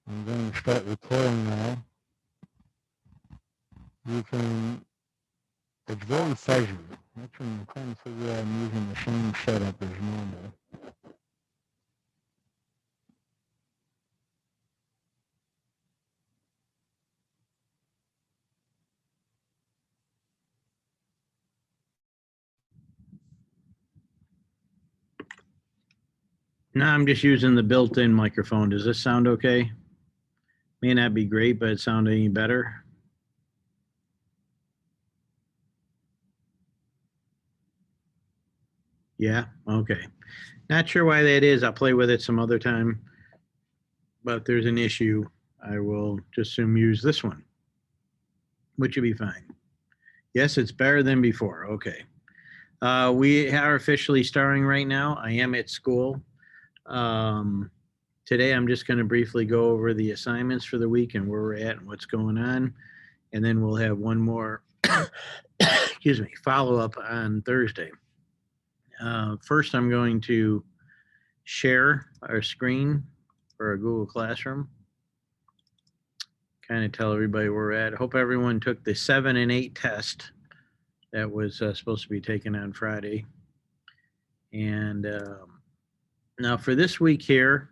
I'm going to start recording now. You can, it's very fuzzy. That's when I'm trying to figure out I'm using the same setup as normal. No, I'm just using the built-in microphone. Does this sound okay? May not be great, but it sounds any better. Yeah, okay. Not sure why that is. I'll play with it some other time. But if there's an issue, I will just assume use this one, which will be fine. Yes, it's better than before. Okay. We are officially starting right now. I am at school. Um, Today, I'm just going to briefly go over the assignments for the week and where we're at and what's going on. And then we'll have one more, excuse me, follow up on Thursday. First, I'm going to share our screen for our Google Classroom. Kind of tell everybody where we're at. I hope everyone took the 7 and 8 test that was supposed to be taken on Friday. And now for this week here,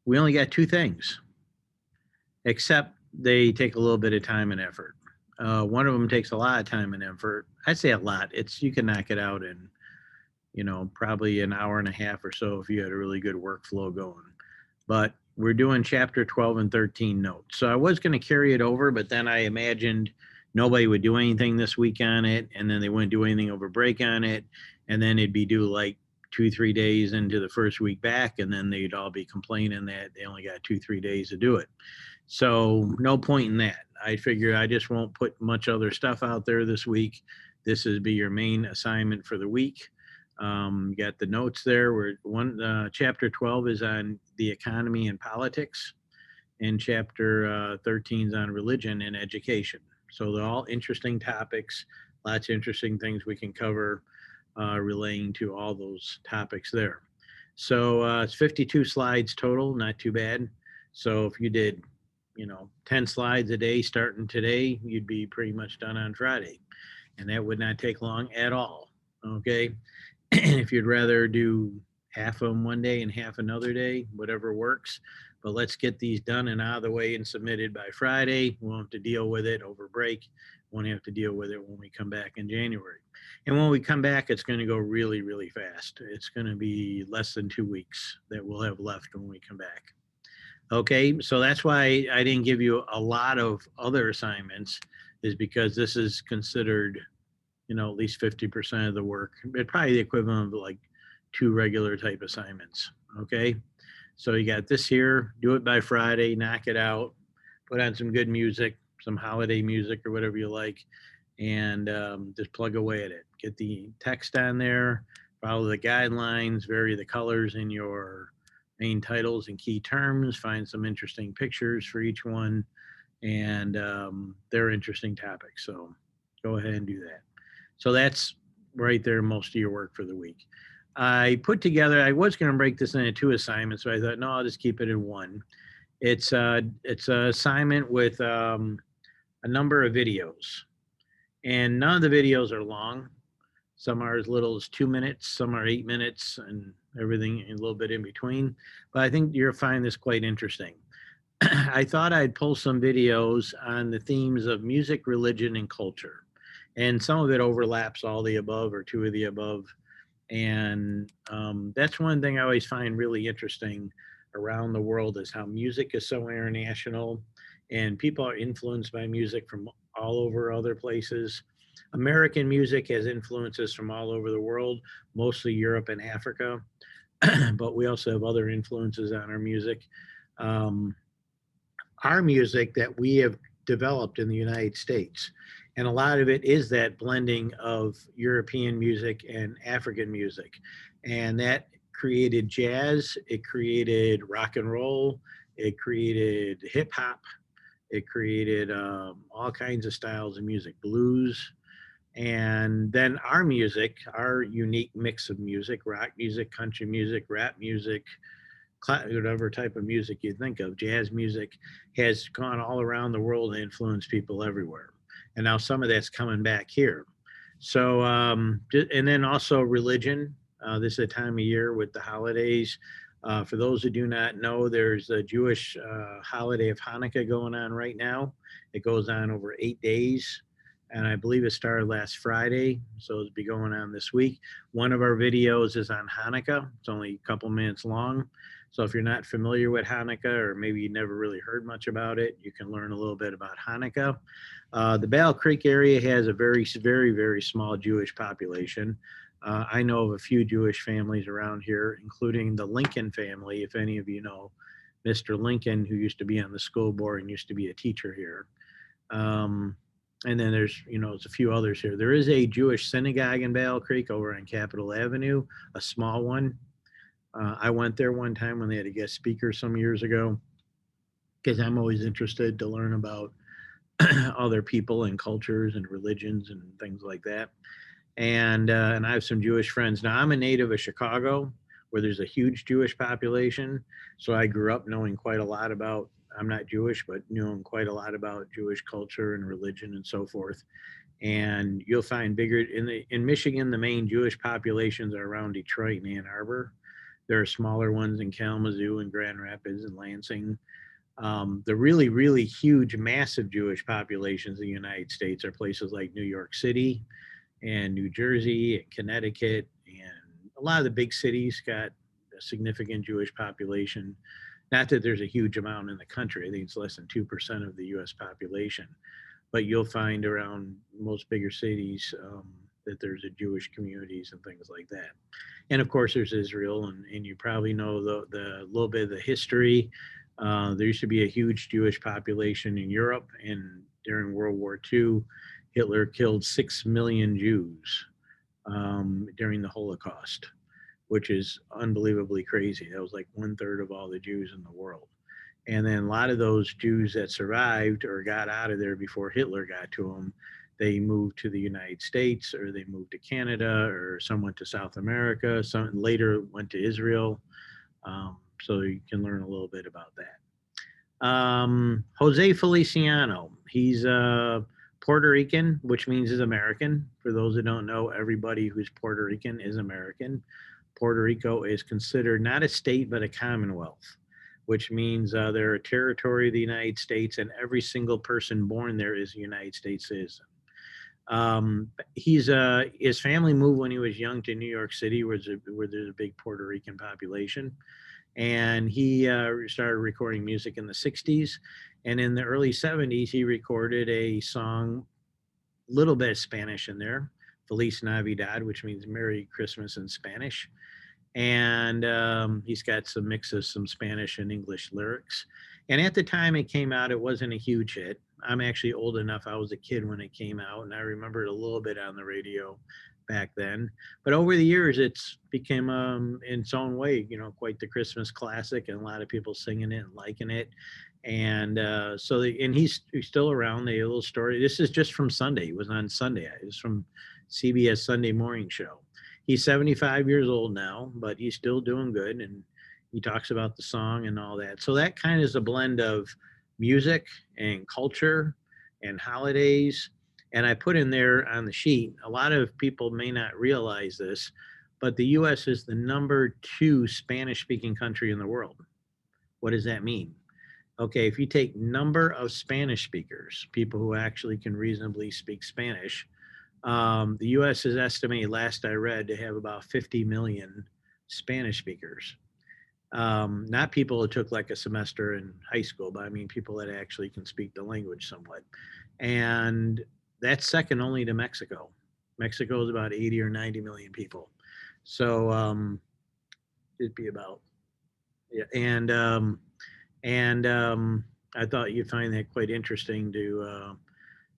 we only got two things, except they take a little bit of time and effort. One of them takes a lot of time and effort. I'd say a lot. It's you can knock it out in, probably an hour and a half or so if you had a really good workflow going. But we're doing chapter 12 and 13 notes. So I was going to carry it over, but then I imagined nobody would do anything this week on it, and then they wouldn't do anything over break on it, and then it'd be due like 2-3 days into the first week back, and then they'd all be complaining that they only got 2-3 days to do it. So no point in that. I figure I just won't put much other stuff out there this week. This is be your main assignment for the week. You got the notes there. Where chapter 12 is on the economy and politics, and chapter 13 is on religion and education. So they're all interesting topics. Lots of interesting things we can cover relating to all those topics there. So it's 52 slides total, not too bad. So if you did 10 slides a day starting today, you'd be pretty much done on Friday. And that would not take long at all. Okay. If you'd rather do half of them one day and half another day, whatever works. But let's get these done and out of the way and submitted by Friday. We won't have to deal with it over break. We won't have to deal with it when we come back in January. And when we come back, it's going to go really, really fast. It's going to be less than 2 weeks that we'll have left when we come back. Okay, so that's why I didn't give you a lot of other assignments, is because this is considered, at least 50% of the work. It's probably the equivalent of like 2 regular type assignments. Okay, so you got this here. Do it by Friday. Knock it out. Put on some good music, some holiday music or whatever you like, and just plug away at it. Get the text on there. Follow the guidelines. Vary the colors in your main titles and key terms. Find some interesting pictures for each one, and they're interesting topics. So go ahead and do that. So that's right there, most of your work for the week. I was going to break this into 2 assignments, but I thought, no, I'll just keep it in one. It's an assignment with a number of videos, and none of the videos are long. Some are as little as 2 minutes, some are 8 minutes, and everything a little bit in between. But I think you'll find this quite interesting. I thought I'd pull some videos on the themes of music, religion, and culture. And some of it overlaps all the above or 2 of the above. And that's one thing I always find really interesting around the world, is how music is so international and people are influenced by music from all over other places. American music has influences from all over the world, mostly Europe and Africa, but we also have other influences on our music. Um, our music that we have developed in the United States. And a lot of it is that blending of European music and African music. And that created jazz, it created rock and roll, it created hip hop, it created all kinds of styles of music, blues. And then our music, our unique mix of music, rock music, country music, rap music, whatever type of music you think of. Jazz music has gone all around the world and influenced people everywhere. And now some of that's coming back here. So, and then also religion. This is a time of year with the holidays. For those who do not know, there's a Jewish holiday of Hanukkah going on right now. It goes on over 8 days. And I believe it started last Friday. So it'll be going on this week. One of our videos is on Hanukkah. It's only a couple minutes long. So if you're not familiar with Hanukkah, or maybe you never really heard much about it, you can learn a little bit about Hanukkah. The Battle Creek area has a very small Jewish population. I know of a few Jewish families around here, including the Lincoln family, if any of you know Mr. Lincoln, who used to be on the school board and used to be a teacher here. And then there's a few others here. There is a Jewish synagogue in Battle Creek over on Capitol Avenue, a small one. I went there one time when they had a guest speaker some years ago, because I'm always interested to learn about other people and cultures and religions and things like that. And I have some Jewish friends. Now I'm a native of Chicago, where there's a huge Jewish population. So I grew up knowing quite a lot about. I'm not Jewish, but knowing quite a lot about Jewish culture and religion and so forth. And you'll find bigger in Michigan. The main Jewish populations are around Detroit and Ann Arbor. There are smaller ones in Kalamazoo and Grand Rapids and Lansing. The really huge, massive Jewish populations in the United States are places like New York City and New Jersey and Connecticut, and a lot of the big cities got a significant Jewish population. Not that there's a huge amount in the country. I think it's less than 2% of the U.S. population, but you'll find around most bigger cities that there's a Jewish communities and things like that. And of course, there's Israel, and you probably know the little bit of the history. There used to be a huge Jewish population in Europe, and during World War II, Hitler killed 6 million Jews during the Holocaust, which is unbelievably crazy. That was like 1/3 of all the Jews in the world. And then a lot of those Jews that survived or got out of there before Hitler got to them, they moved to the United States, or they moved to Canada, or some went to South America. Some later went to Israel. So you can learn a little bit about that. Jose Feliciano, he's Puerto Rican, which means is American. For those that don't know, everybody who's Puerto Rican is American. Puerto Rico is considered not a state, but a commonwealth, which means they're a territory of the United States, and every single person born there is a United States citizen. His family moved when he was young to New York City, where there's a big Puerto Rican population. And he started recording music in the 60s. And in the early 70s, he recorded a song, a little bit of Spanish in there, Feliz Navidad, which means Merry Christmas in Spanish. And he's got some mix of some Spanish and English lyrics. And at the time it came out, it wasn't a huge hit. I'm actually old enough. I was a kid when it came out, and I remember it a little bit on the radio back then. But over the years, it's become in its own way, quite the Christmas classic, and a lot of people singing it and liking it. And and he's still around. The little story. This is just from Sunday. It was on Sunday. It was from CBS Sunday Morning Show. He's 75 years old now, but he's still doing good, and he talks about the song and all that. So that kind of is a blend of music and culture and holidays. And I put in there on the sheet, a lot of people may not realize this, but the U.S. is the #2 Spanish-speaking country in the world. What does that mean? Okay, if you take number of Spanish speakers, people who actually can reasonably speak Spanish, the U.S. is estimated, last I read, to have about 50 million Spanish speakers. Not people who took like a semester in high school, but I mean people that actually can speak the language somewhat. And that's second only to Mexico. Mexico is about 80 or 90 million people. So it'd be about, yeah. And I thought you'd find that quite interesting to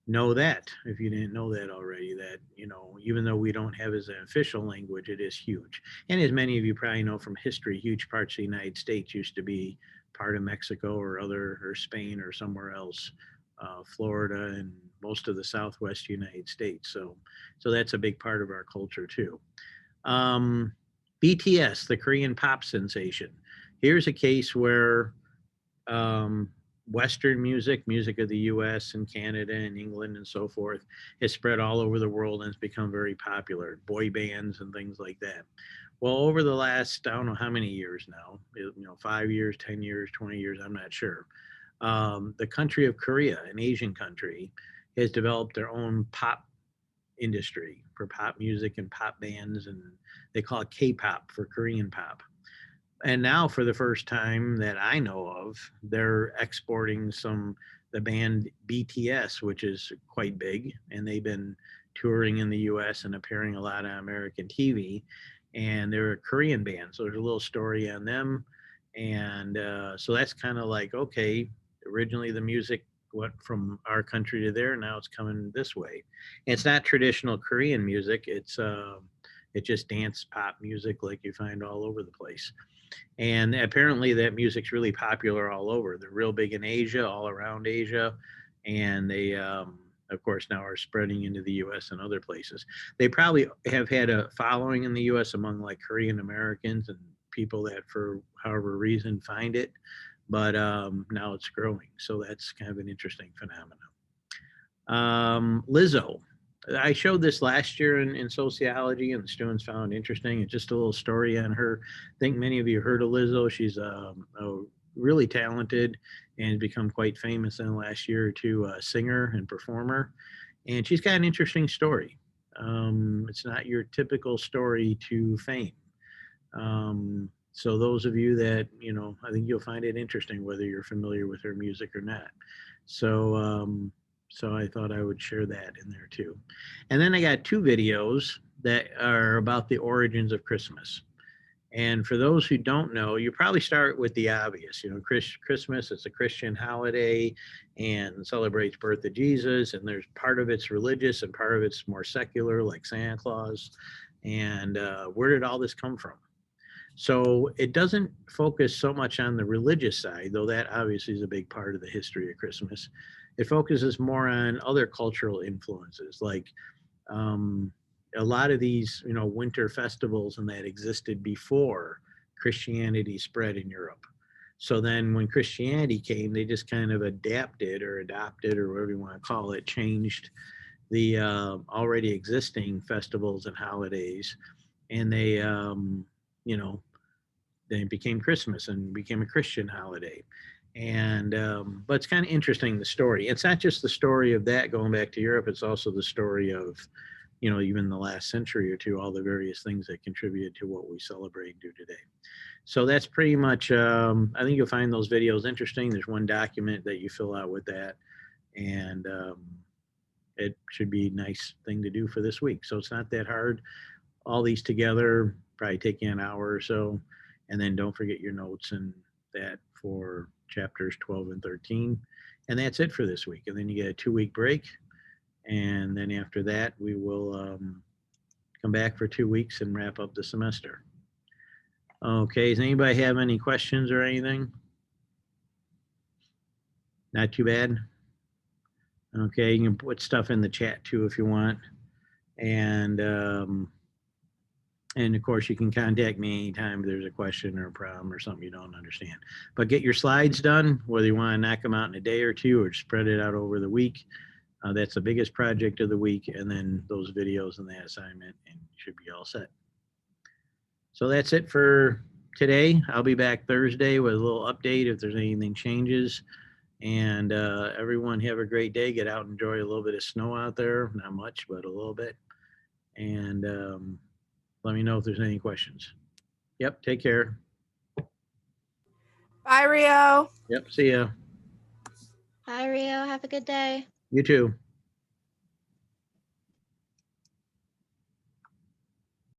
know that, if you didn't know that already, that even though we don't have as an official language, it is huge. And as many of you probably know from history, huge parts of the United States used to be part of Mexico or Spain or somewhere else, Florida and most of the Southwest United States. So that's a big part of our culture too. BTS, the Korean pop sensation. here's a case where Western music, music of the US and Canada and England and so forth, has spread all over the world and has become very popular, boy bands and things like that. Well, over the last, I don't know how many years now, 5 years, 10 years, 20 years, I'm not sure. The country of Korea, an Asian country, has developed their own pop industry for pop music and pop bands, and they call it K-pop for Korean pop. And now, for the first time that I know of, they're exporting the band BTS, which is quite big, and they've been touring in the U.S. and appearing a lot on American TV. And they're a Korean band, so there's a little story on them. And so that's kind of like, okay, originally the music went from our country to there, now it's coming this way. And it's not traditional Korean music; it's just dance pop music like you find all over the place. And apparently that music's really popular all over. They're real big in Asia, all around Asia, and they of course now are spreading into the US and other places. They probably have had a following in the US among like Korean Americans and people that for however reason find it, but now it's growing, so that's kind of an interesting phenomenon. Lizzo, I showed this last year in sociology, and the students found it interesting. It's just a little story on her. I think many of you heard of Lizzo. She's a really talented and has become quite famous in the last year or two, singer and performer. And she's got an interesting story. It's not your typical story to fame. So those of you that, I think you'll find it interesting whether you're familiar with her music or not. So I thought I would share that in there too. And then I got two videos that are about the origins of Christmas. And for those who don't know, you probably start with the obvious. Christmas, it's a Christian holiday and celebrates birth of Jesus. And there's part of it's religious and part of it's more secular, like Santa Claus. And where did all this come from? So it doesn't focus so much on the religious side, though that obviously is a big part of the history of Christmas. It focuses more on other cultural influences, like a lot of these, winter festivals and that existed before Christianity spread in Europe. So then when Christianity came, they just kind of adapted or adopted or whatever you want to call it, changed the already existing festivals and holidays. And you know, then it became Christmas and became a Christian holiday. And but it's kind of interesting, the story. It's not just the story of that going back to Europe. It's also the story of, even the last century or two, all the various things that contributed to what we celebrate and do today. So that's pretty much. I think you'll find those videos interesting. There's one document that you fill out with that, and it should be a nice thing to do for this week. So it's not that hard. All these together probably take you an hour or so, and then don't forget your notes and that for chapters 12 and 13. And that's it for this week. And then you get a 2-week break. And then after that, we will come back for 2 weeks and wrap up the semester. Okay, does anybody have any questions or anything? Not too bad? Okay, you can put stuff in the chat too if you want. And of course, you can contact me anytime if there's a question or a problem or something you don't understand. But get your slides done, whether you want to knock them out in a day or two or spread it out over the week. That's the biggest project of the week. And then those videos and that assignment, and you should be all set. So that's it for today. I'll be back Thursday with a little update if there's anything changes. And everyone have a great day. Get out and enjoy a little bit of snow out there. Not much, but a little bit. And let me know if there's any questions. Yep, take care. Bye, Rio. Yep, see ya. Bye, Rio. Have a good day. You too.